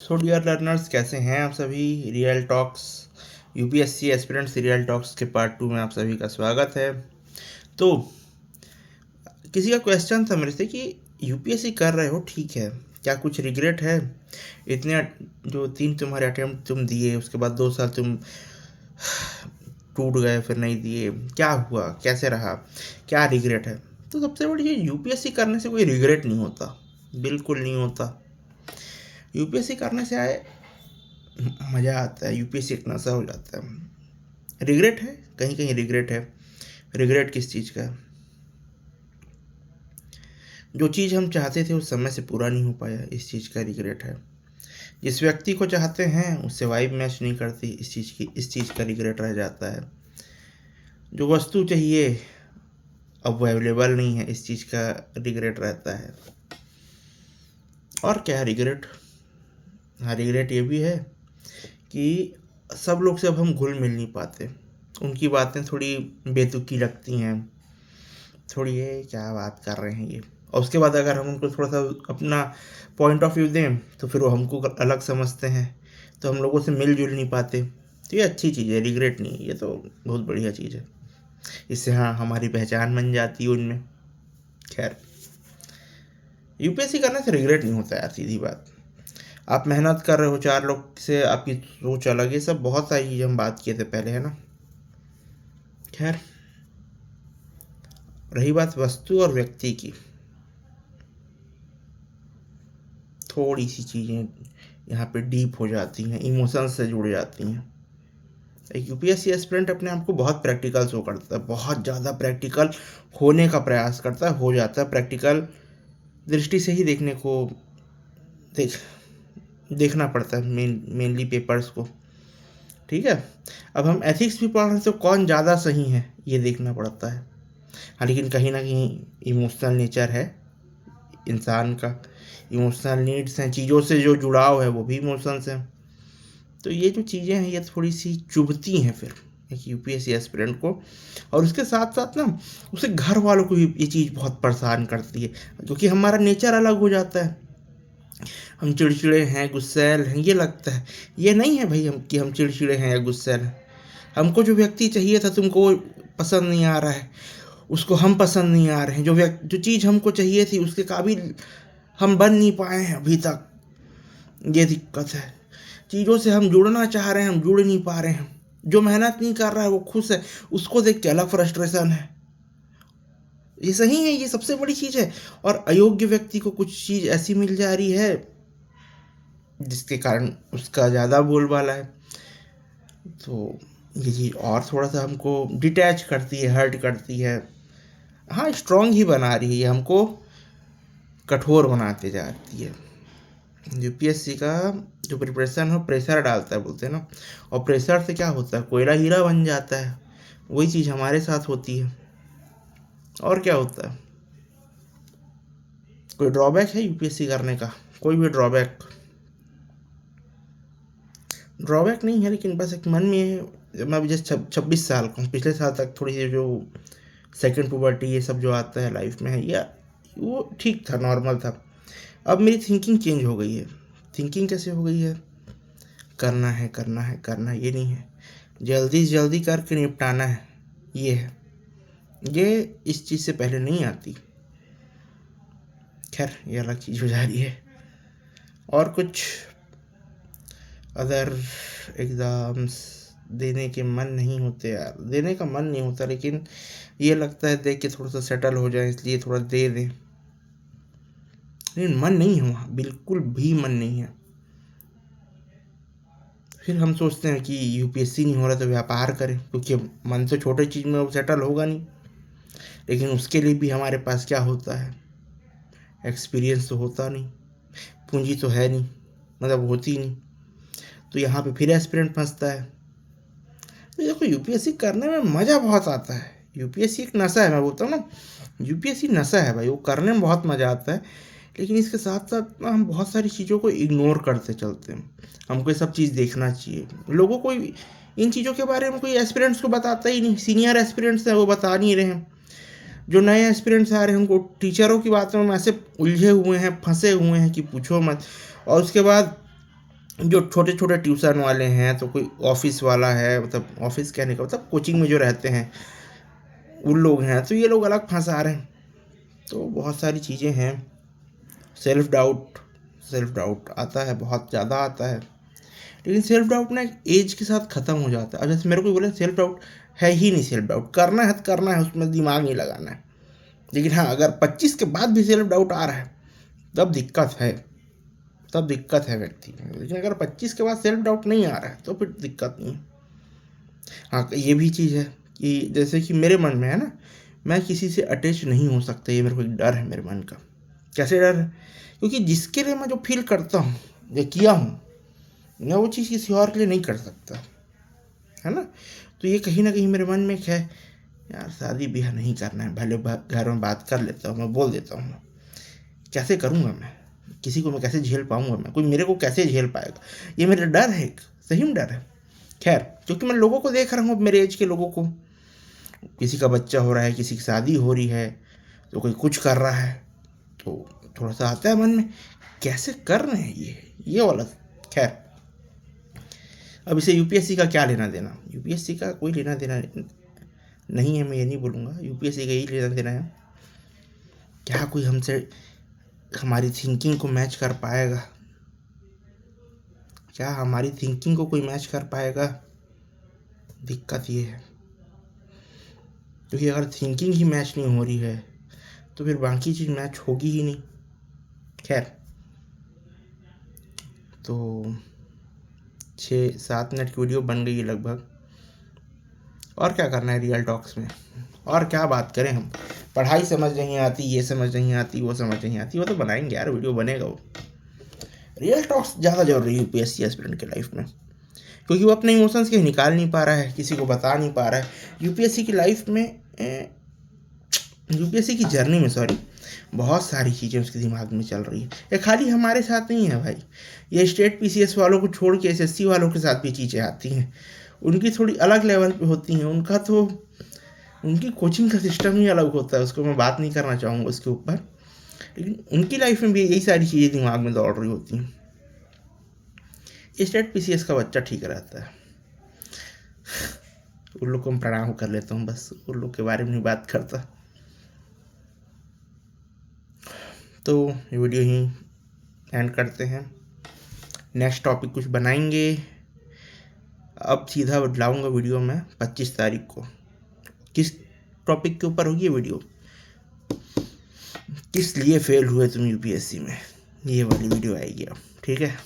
So dear learners, कैसे हैं आप सभी। Real talks UPSC aspirants real talks के पार्ट 2 में आप सभी का स्वागत है। तो किसी का क्वेश्चन था मेरे से कि यूपीएससी कर रहे हो, ठीक है, क्या कुछ रिग्रेट है? इतने जो 3 तुम्हारे अटेम्प्ट तुम दिए, उसके बाद 2 साल तुम टूट गए, फिर नहीं दिए, क्या हुआ, कैसे रहा, क्या रिग्रेट है? तो सबसे बड़ी चीज़, यूपीएससी करने से कोई रिग्रेट नहीं होता, बिल्कुल नहीं होता। यूपीएससी करने से आए मज़ा आता है, यूपीएससी एक नशा हो जाता है। रिग्रेट है, कहीं कहीं रिग्रेट है। रिग्रेट किस चीज़ का? जो चीज़ हम चाहते थे उस समय से पूरा नहीं हो पाया, इस चीज़ का रिग्रेट है। जिस व्यक्ति को चाहते हैं उससे वाइब मैच नहीं करती, इस चीज़ का रिग्रेट रह जाता है। जो वस्तु चाहिए अब वो अवेलेबल नहीं है, इस चीज़ का रिग्रेट रहता है। और क्या है रिग्रेट? हाँ, रिग्रेट ये भी है कि सब लोग से अब हम घुल मिल नहीं पाते, उनकी बातें थोड़ी बेतुकी लगती हैं, थोड़ी ये क्या बात कर रहे हैं ये। और उसके बाद अगर हम उनको थोड़ा सा अपना पॉइंट ऑफ व्यू दें तो फिर वो हमको अलग समझते हैं, तो हम लोगों से मिलजुल नहीं पाते। तो ये अच्छी चीज़ है, रिग्रेट नहीं है, ये तो बहुत बढ़िया चीज़ है। इससे हाँ, हमारी पहचान बन जाती है उनमें। खैर, यूपीएससी करने से रिग्रेट नहीं होता यार, सीधी बात। आप मेहनत कर रहे हो, 4 लोग से आपकी सोच अलग, ये सब बहुत सारी चीज़ हम बात किए थे पहले, है ना। खैर, रही बात वस्तु और व्यक्ति की, थोड़ी सी चीज़ें यहाँ पे डीप हो जाती हैं, इमोशंस से जुड़ जाती हैं। एक यूपीएससी एस्पिरेंट अपने आप को बहुत प्रैक्टिकल शो करता है, बहुत ज़्यादा प्रैक्टिकल होने का प्रयास करता है, हो जाता है प्रैक्टिकल। दृष्टि से ही देखने को देखना पड़ता है मेनली पेपर्स को, ठीक है। अब हम एथिक्स भी पढ़ रहे हैं तो कौन ज़्यादा सही है ये देखना पड़ता है। हाँ, लेकिन कहीं ना कहीं इमोशनल नेचर है इंसान का, इमोशनल नीड्स हैं, चीज़ों से जो जुड़ाव है वो भी इमोशंस हैं। तो ये जो चीज़ें हैं ये थोड़ी सी चुभती हैं फिर एक यूपीएससी एस्पिरेंट को। और उसके साथ साथ ना उसे घर वालों को भी ये चीज़ बहुत परेशान करती है, क्योंकि हमारा नेचर अलग हो जाता है। हम चिड़चिड़े हैं, गुस्सैल हैं, ये लगता है। ये नहीं है भाई हम चिड़चिड़े हैं या गुस्सैल हैं। हमको जो व्यक्ति चाहिए था तुमको पसंद नहीं आ रहा है, उसको हम पसंद नहीं आ रहे हैं। जो चीज़ हमको चाहिए थी उसके काबिल हम बन नहीं पाए हैं अभी तक, ये दिक्कत है। चीज़ों से हम जुड़ना चाह रहे हैं, हम जुड़ नहीं पा रहे हैं। जो मेहनत नहीं कर रहा है वो खुश है, उसको देख के अलग फ्रस्ट्रेशन है। ये सही है, ये सबसे बड़ी चीज़ है। और अयोग्य व्यक्ति को कुछ चीज़ ऐसी मिल जा रही है जिसके कारण उसका ज़्यादा बोलबाला है। तो ये चीज़ और थोड़ा सा हमको डिटैच करती है, हर्ट करती है। हाँ, स्ट्रॉन्ग ही बना रही है, ये हमको कठोर बनाते जाती है। यूपीएससी का जो प्रिपरेशन हो, प्रेशर डालता है बोलते हैं ना, और प्रेशर से क्या होता है, कोयला हीरा बन जाता है। वही चीज़ हमारे साथ होती है। और क्या होता है? कोई ड्रॉबैक है यूपीएससी करने का? कोई भी ड्रॉबैक नहीं है, लेकिन बस एक मन में, मैं अभी जस्ट 26 साल का हूँ, पिछले साल तक थोड़ी सी जो सेकेंड पुबर्टी ये सब जो आता है लाइफ में है, या वो ठीक था, नॉर्मल था। अब मेरी थिंकिंग चेंज हो गई है। थिंकिंग कैसे हो गई है? करना है, करना है, करना है, ये नहीं है जल्दी से जल्दी करके निपटाना है, ये है। ये इस चीज़ से पहले नहीं आती। खैर, ये अलग चीज़ हो जा रही है। और कुछ अदर एग्ज़ाम्स देने के मन नहीं होते यार, देने का मन नहीं होता, लेकिन ये लगता है देख के थोड़ा सा सेटल हो जाए, इसलिए थोड़ा दे दें। लेकिन मन नहीं है वहाँ, बिल्कुल भी मन नहीं है। फिर हम सोचते हैं कि यूपीएससी नहीं हो रहा तो व्यापार करें, क्योंकि मन से छोटे चीज़ में वो सेटल होगा नहीं। लेकिन उसके लिए भी हमारे पास क्या होता है? एक्सपीरियंस तो होता नहीं, पूंजी तो है नहीं, मतलब होती नहीं। तो यहाँ पे फिर एस्पिरेंट फंसता है। तो देखो, यूपीएससी करने में मज़ा बहुत आता है। यूपीएससी एक नशा है, मैं बोलता हूँ ना, यूपीएससी नशा है भाई, वो करने में बहुत मज़ा आता है। लेकिन इसके साथ साथ ना हम बहुत सारी चीज़ों को इग्नोर करते चलते हैं। हमको ये सब चीज़ देखना चाहिए। लोगों को इन चीज़ों के बारे में कोई एस्पिरेंट्स को बताता ही नहीं। सीनियर एस्पिरेंट्स हैं वो बता नहीं रहे हैं, जो नए एस्पिरेंट्स आ रहे हैं उनको टीचरों की बातों में ऐसे उलझे हुए हैं, फंसे हुए हैं कि पूछो मत। और उसके बाद जो छोटे छोटे ट्यूशन वाले हैं, तो कोई ऑफिस वाला है, मतलब ऑफिस कहने का मतलब कोचिंग में जो रहते हैं उन लोग हैं, तो ये लोग अलग फंसा रहे हैं। तो बहुत सारी चीज़ें हैं। सेल्फ डाउट आता है, बहुत ज़्यादा आता है। लेकिन सेल्फ डाउट ना एज के साथ ख़त्म हो जाता है। अब जैसे मेरे को बोले सेल्फ डाउट है ही नहीं, सेल्फ डाउट करना है तो करना है, उसमें दिमाग नहीं लगाना है। लेकिन हाँ, अगर 25 के बाद भी सेल्फ डाउट आ रहा है तब दिक्कत है, व्यक्ति में। लेकिन अगर 25 के बाद सेल्फ डाउट नहीं आ रहा है तो फिर दिक्कत नहीं है। हाँ, ये भी चीज़ है कि जैसे कि मेरे मन में है ना, मैं किसी से अटैच नहीं हो सकता, ये मेरे को एक डर है मेरे मन का। कैसे डर है? क्योंकि जिसके लिए मैं जो फील करता हूँ या किया हूँ, मैं वो चीज़ किसी और के लिए नहीं कर सकता, है ना। तो ये कहीं ना कहीं मेरे मन में एक है, यार शादी ब्याह नहीं करना है। भले घर में बात कर लेता हूँ, मैं बोल देता हूँ, कैसे करूँगा मैं, किसी को मैं कैसे झेल पाऊँगा, मैं कोई मेरे को कैसे झेल पाएगा, ये मेरा डर है, एक सही में डर है। खैर, क्योंकि मैं लोगों को देख रहा हूँ, मेरे एज के लोगों को, किसी का बच्चा हो रहा है, किसी की शादी हो रही है, तो कोई कुछ कर रहा है, तो थोड़ा सा आता है मन में, कैसे कर रहे हैं ये वाला। खैर, अब इसे यूपीएससी का क्या लेना देना, यूपीएससी का कोई लेना देना नहीं है, मैं ये नहीं बोलूँगा। यूपीएससी का ही लेना देना है। क्या कोई हमसे हमारी थिंकिंग को मैच कर पाएगा? क्या हमारी थिंकिंग को कोई मैच कर पाएगा? दिक्कत ये है, क्योंकि अगर थिंकिंग ही मैच नहीं हो रही है तो फिर बाकी चीज़ मैच होगी ही नहीं। खैर, तो 6-7 मिनट की वीडियो बन गई है लगभग। और क्या करना है रियल टॉक्स में, और क्या बात करें हम। पढ़ाई समझ नहीं आती, ये समझ नहीं आती, वो समझ नहीं आती, वो तो बनाएंगे यार, वीडियो बनेगा वो। रियल टॉक्स ज़्यादा जरूरी है यूपीएससी एस्पिरेंट के लाइफ में, क्योंकि वो अपने इमोशंस के निकाल नहीं पा रहा है, किसी को बता नहीं पा रहा है। यूपीएससी की लाइफ में, यूपीएससी की जर्नी में, सॉरी, बहुत सारी चीज़ें उसके दिमाग में चल रही है। ये खाली हमारे साथ नहीं है भाई, ये स्टेट पीसीएस वालों को छोड़ के एसएससी वालों के साथ भी चीज़ें आती हैं। उनकी थोड़ी अलग लेवल पे होती हैं, उनकी कोचिंग का सिस्टम ही अलग होता है, उसको मैं बात नहीं करना चाहूँगा उसके ऊपर। लेकिन उनकी लाइफ में भी यही सारी चीज़ें दिमाग में दौड़ रही होती हैं। स्टेट पीसीएस का बच्चा ठीक रहता है, उन लोग को मैं प्रणाम कर लेता हूँ, बस उन लोग के बारे में नहीं बात करता। तो ये वीडियो ही एंड करते हैं, नेक्स्ट टॉपिक कुछ बनाएंगे। अब सीधा लाऊंगा वीडियो में 25 तारीख को। किस टॉपिक के ऊपर होगी वीडियो, किस लिए फेल हुए तुम यूपीएससी में, ये वाली वीडियो आएगी अब, ठीक है।